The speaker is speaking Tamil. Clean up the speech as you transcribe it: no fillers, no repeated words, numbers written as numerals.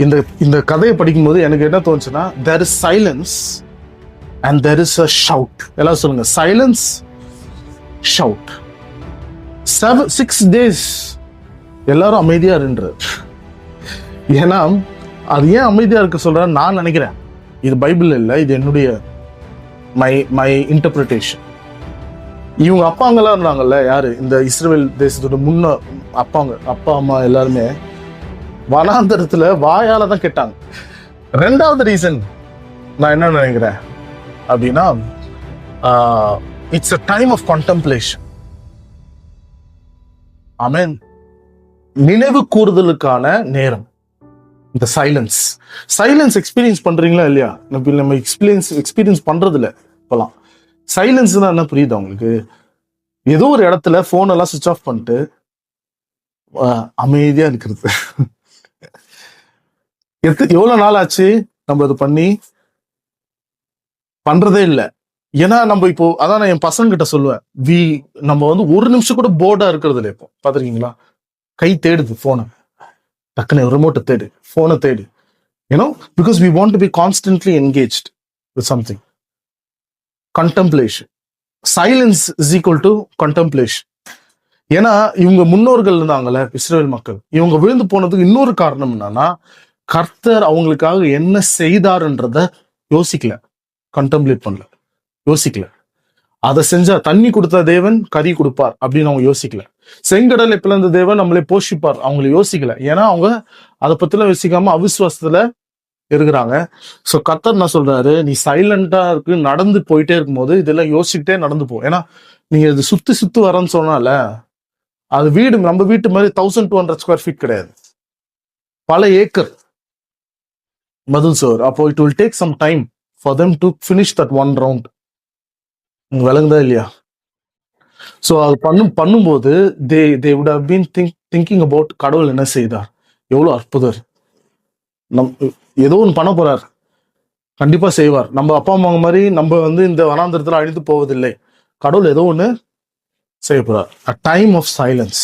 இந்த இந்த கதையை படிக்கும்போது எனக்கு என்ன தோணுச்சுன்னா, there is silence and there is a shout. எல்லாம் சொல்லுங்க, silence, shout. 6 days எல்லாரும் அமைதியா இருன்றார். ஏன்னா அது ஏன் அமைதியா இருக்க சொல்றேன்னு நான் நினைக்கிறேன். இது பைபிள் இல்லை, இது என்னுடைய மை இன்டர்பிரிட்டேஷன். இவங்க அப்பாங்கெல்லாம் இருந்தாங்கல்ல, யாரு இந்த இஸ்ரேல் தேசத்தோட அப்பா அம்மா எல்லாருமே வனாந்தரத்துல வாயால தான் கேட்டாங்க. 2வது ரீசன் நான் என்ன நினைக்கிறேன் அப்படின்னா, it's a time of contemplation. Amen. நினைவு கூறுதலுக்கான நேரம். இந்த சைலன்ஸ் எக்ஸ்பீரியன்ஸ் பண்றீங்களா இல்லையா? நம்ம எக்ஸ்பீரியன்ஸ் பண்றது இல்லை இப்பெல்லாம். சைலன்ஸ் தான் என்ன புரியுது உங்களுக்கு? ஏதோ ஒரு இடத்துல போன் எல்லாம் சுவிச் ஆஃப் பண்ணிட்டு அமைதியா இருக்கிறது. எவ்வளவு நாள் ஆச்சு நம்ம அது பண்றதே இல்லை. ஏன்னா நம்ம இப்போ அதான் நான் என் பசங்க கிட்ட சொல்லுவேன், நம்ம ஒரு நிமிஷம் கூட போர்டா இருக்கிறது இல்லை. இப்போ பாத்திருக்கீங்களா? கை தேடுது போனை, டக்குனு ரிமோட்டை தேடு, போனை தேடு. Because we want to be constantly engaged with something. Contemplation. Silence is equal to contemplation. ஏன்னா இவங்க முன்னோர்கள் இருந்தாங்கல்ல, இஸ்ரவேல் மக்கள், இவங்க விழுந்து போனதுக்கு இன்னொரு காரணம் என்னன்னா, கர்த்தர் அவங்களுக்காக என்ன செய்தாருன்றத யோசிக்கல, கண்டெம்ப்ளேட் பண்ணல, யோசிக்கல. அதை செஞ்சா தண்ணி கொடுத்த தேவன் கறி கொடுப்பார் அப்படின்னு அவங்க யோசிக்கல. செங்கடலை பிளந்த தேவன் நம்மளை போஷிப்பார் அவங்களை யோசிக்கல. ஏன்னா அவங்க அதை பத்திலாம் யோசிக்காம அவிசுவாசத்துல இருக்கிறாங்க. ஸோ கர்த்தர் என்ன சொல்றாரு, நீ சைலண்டா இருக்கு, நடந்து போயிட்டே இருக்கும்போது இதெல்லாம் யோசிக்கிட்டே நடந்து போ. ஏன்னா நீங்க இது சுத்தி வரேன்னு சொன்னால, அது நம்ம வீட்டு மாதிரி 1200 ஸ்கொயர் ஃபீட் கிடையாது, பல ஏக்கர் மதில் சோர். அப்போ it will take some time for them to finish that one round. விளங்குதா இல்லையா? ஸோ அது பண்ணும்போது they would have been thinking about கடவுள் என்ன செய்தார், எவ்வளவு அற்புதர், ஏதோ ஒன்று பண்ண போறார், கண்டிப்பா செய்வார். நம்ம அப்பா அம்மா மாதிரி நம்ம இந்த வனாந்திரத்துல அழிந்து போவதில்லை, கடவுள் ஏதோ ஒன்று செய்ய போறார். a time of silence.